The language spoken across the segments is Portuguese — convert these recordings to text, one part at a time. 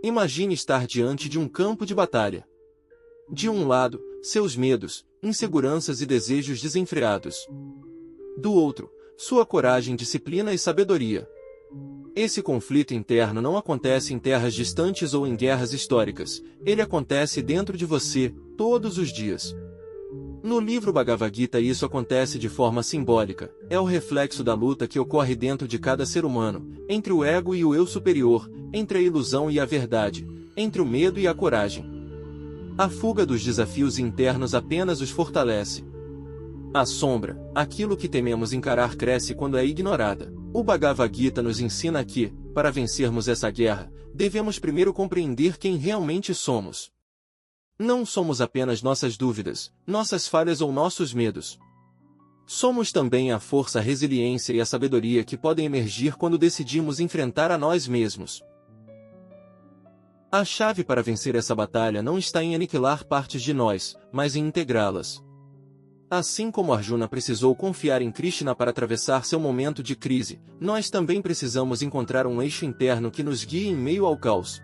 Imagine estar diante de um campo de batalha. De um lado, seus medos, inseguranças e desejos desenfreados. Do outro, sua coragem, disciplina e sabedoria. Esse conflito interno não acontece em terras distantes ou em guerras históricas, ele acontece dentro de você, todos os dias. No livro Bhagavad Gita isso acontece de forma simbólica, é o reflexo da luta que ocorre dentro de cada ser humano, entre o ego e o eu superior, entre a ilusão e a verdade, entre o medo e a coragem. A fuga dos desafios internos apenas os fortalece. A sombra, aquilo que tememos encarar, cresce quando é ignorada. O Bhagavad Gita nos ensina que, para vencermos essa guerra, devemos primeiro compreender quem realmente somos. Não somos apenas nossas dúvidas, nossas falhas ou nossos medos. Somos também a força, a resiliência e a sabedoria que podem emergir quando decidimos enfrentar a nós mesmos. A chave para vencer essa batalha não está em aniquilar partes de nós, mas em integrá-las. Assim como Arjuna precisou confiar em Krishna para atravessar seu momento de crise, nós também precisamos encontrar um eixo interno que nos guie em meio ao caos.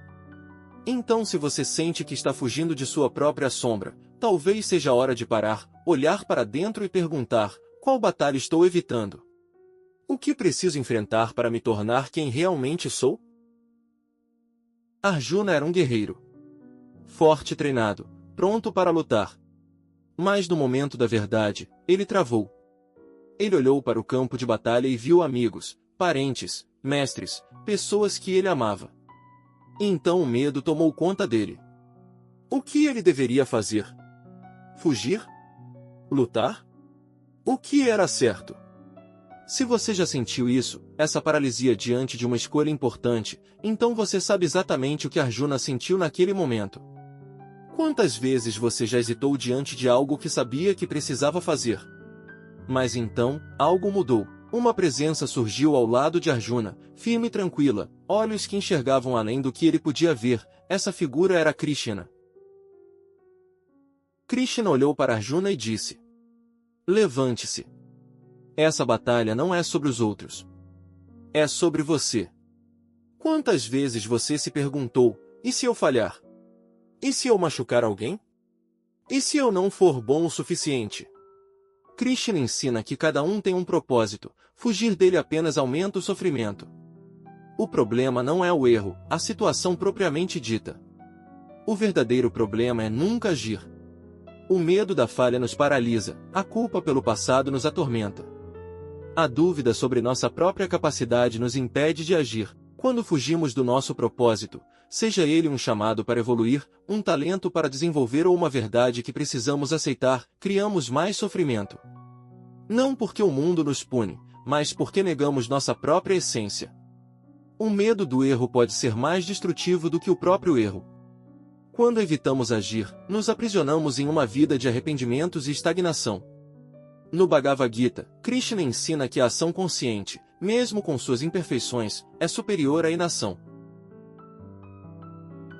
Então, se você sente que está fugindo de sua própria sombra, talvez seja a hora de parar, olhar para dentro e perguntar: qual batalha estou evitando? O que preciso enfrentar para me tornar quem realmente sou? Arjuna era um guerreiro. Forte e treinado, pronto para lutar. Mas no momento da verdade, ele travou. Ele olhou para o campo de batalha e viu amigos, parentes, mestres, pessoas que ele amava. Então o medo tomou conta dele. O que ele deveria fazer? Fugir? Lutar? O que era certo? Se você já sentiu isso, essa paralisia diante de uma escolha importante, então você sabe exatamente o que Arjuna sentiu naquele momento. Quantas vezes você já hesitou diante de algo que sabia que precisava fazer? Mas então, algo mudou. Uma presença surgiu ao lado de Arjuna, firme e tranquila, olhos que enxergavam além do que ele podia ver. Essa figura era Krishna. Krishna olhou para Arjuna e disse: levante-se. Essa batalha não é sobre os outros. É sobre você. Quantas vezes você se perguntou: e se eu falhar? E se eu machucar alguém? E se eu não for bom o suficiente? Krishna ensina que cada um tem um propósito, fugir dele apenas aumenta o sofrimento. O problema não é o erro, a situação propriamente dita. O verdadeiro problema é nunca agir. O medo da falha nos paralisa, a culpa pelo passado nos atormenta. A dúvida sobre nossa própria capacidade nos impede de agir. Quando fugimos do nosso propósito, seja ele um chamado para evoluir, um talento para desenvolver ou uma verdade que precisamos aceitar, criamos mais sofrimento. Não porque o mundo nos pune, mas porque negamos nossa própria essência. O medo do erro pode ser mais destrutivo do que o próprio erro. Quando evitamos agir, nos aprisionamos em uma vida de arrependimentos e estagnação. No Bhagavad Gita, Krishna ensina que a ação consciente, mesmo com suas imperfeições, é superior à inação.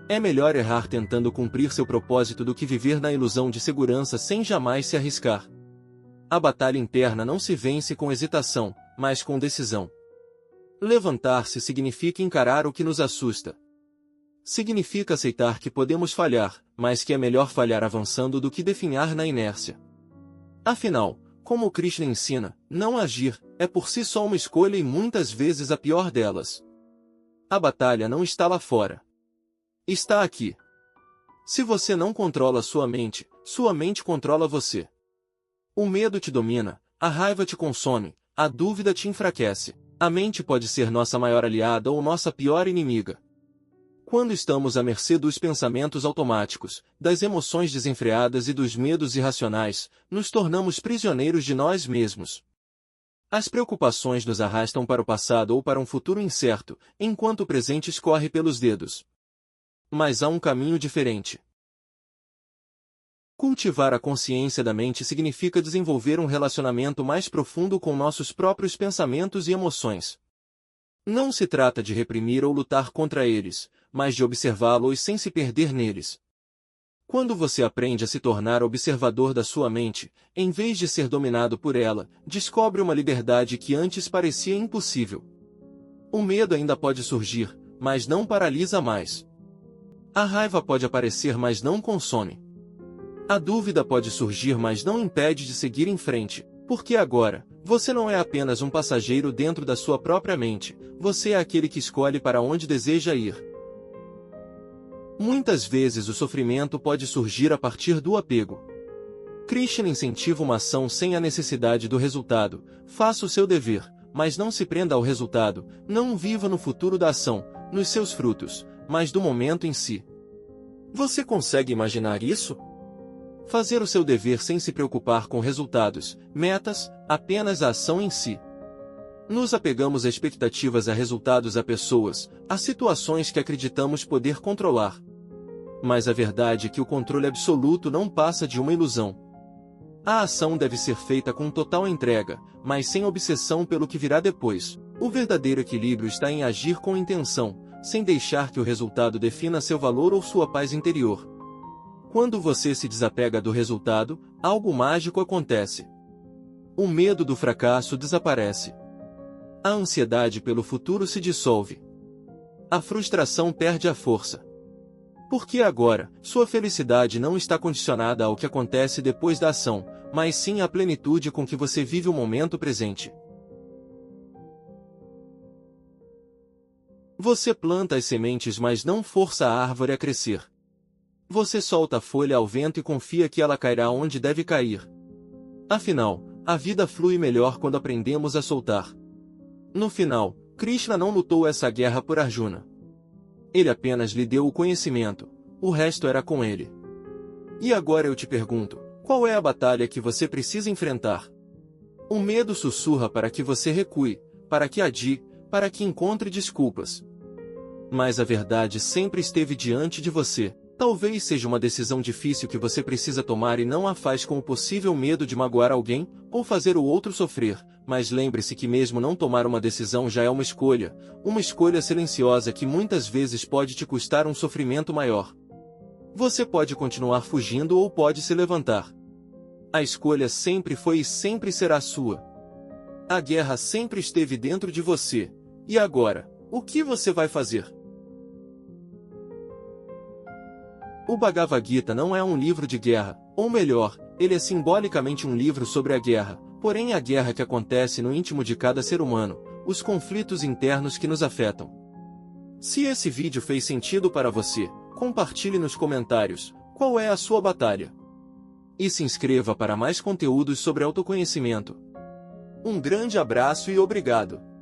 É melhor errar tentando cumprir seu propósito do que viver na ilusão de segurança sem jamais se arriscar. A batalha interna não se vence com hesitação, mas com decisão. Levantar-se significa encarar o que nos assusta. Significa aceitar que podemos falhar, mas que é melhor falhar avançando do que definhar na inércia. Afinal, como Krishna ensina, não agir é por si só uma escolha e muitas vezes a pior delas. A batalha não está lá fora. Está aqui. Se você não controla sua mente controla você. O medo te domina, a raiva te consome, a dúvida te enfraquece. A mente pode ser nossa maior aliada ou nossa pior inimiga. Quando estamos à mercê dos pensamentos automáticos, das emoções desenfreadas e dos medos irracionais, nos tornamos prisioneiros de nós mesmos. As preocupações nos arrastam para o passado ou para um futuro incerto, enquanto o presente escorre pelos dedos. Mas há um caminho diferente. Cultivar a consciência da mente significa desenvolver um relacionamento mais profundo com nossos próprios pensamentos e emoções. Não se trata de reprimir ou lutar contra eles, mas de observá-los sem se perder neles. Quando você aprende a se tornar observador da sua mente, em vez de ser dominado por ela, descobre uma liberdade que antes parecia impossível. O medo ainda pode surgir, mas não paralisa mais. A raiva pode aparecer, mas não consome. A dúvida pode surgir, mas não impede de seguir em frente, porque agora, você não é apenas um passageiro dentro da sua própria mente, você é aquele que escolhe para onde deseja ir. Muitas vezes o sofrimento pode surgir a partir do apego. Krishna incentiva uma ação sem a necessidade do resultado. Faça o seu dever, mas não se prenda ao resultado, não viva no futuro da ação, nos seus frutos, mas do momento em si. Você consegue imaginar isso? Fazer o seu dever sem se preocupar com resultados, metas, apenas a ação em si. Nos apegamos a expectativas, a resultados, a pessoas, a situações que acreditamos poder controlar. Mas a verdade é que o controle absoluto não passa de uma ilusão. A ação deve ser feita com total entrega, mas sem obsessão pelo que virá depois. O verdadeiro equilíbrio está em agir com intenção, sem deixar que o resultado defina seu valor ou sua paz interior. Quando você se desapega do resultado, algo mágico acontece. O medo do fracasso desaparece. A ansiedade pelo futuro se dissolve. A frustração perde a força. Porque agora, sua felicidade não está condicionada ao que acontece depois da ação, mas sim à plenitude com que você vive o momento presente. Você planta as sementes, mas não força a árvore a crescer. Você solta a folha ao vento e confia que ela cairá onde deve cair. Afinal, a vida flui melhor quando aprendemos a soltar. No final, Krishna não lutou essa guerra por Arjuna. Ele apenas lhe deu o conhecimento, o resto era com ele. E agora eu te pergunto, qual é a batalha que você precisa enfrentar? O medo sussurra para que você recue, para que adie, para que encontre desculpas. Mas a verdade sempre esteve diante de você. Talvez seja uma decisão difícil que você precisa tomar e não a faz com o possível medo de magoar alguém, ou fazer o outro sofrer, mas lembre-se que mesmo não tomar uma decisão já é uma escolha silenciosa que muitas vezes pode te custar um sofrimento maior. Você pode continuar fugindo ou pode se levantar. A escolha sempre foi e sempre será sua. A guerra sempre esteve dentro de você. E agora, o que você vai fazer? O Bhagavad Gita não é um livro de guerra, ou melhor, ele é simbolicamente um livro sobre a guerra, porém a guerra que acontece no íntimo de cada ser humano, os conflitos internos que nos afetam. Se esse vídeo fez sentido para você, compartilhe nos comentários qual é a sua batalha. E se inscreva para mais conteúdos sobre autoconhecimento. Um grande abraço e obrigado!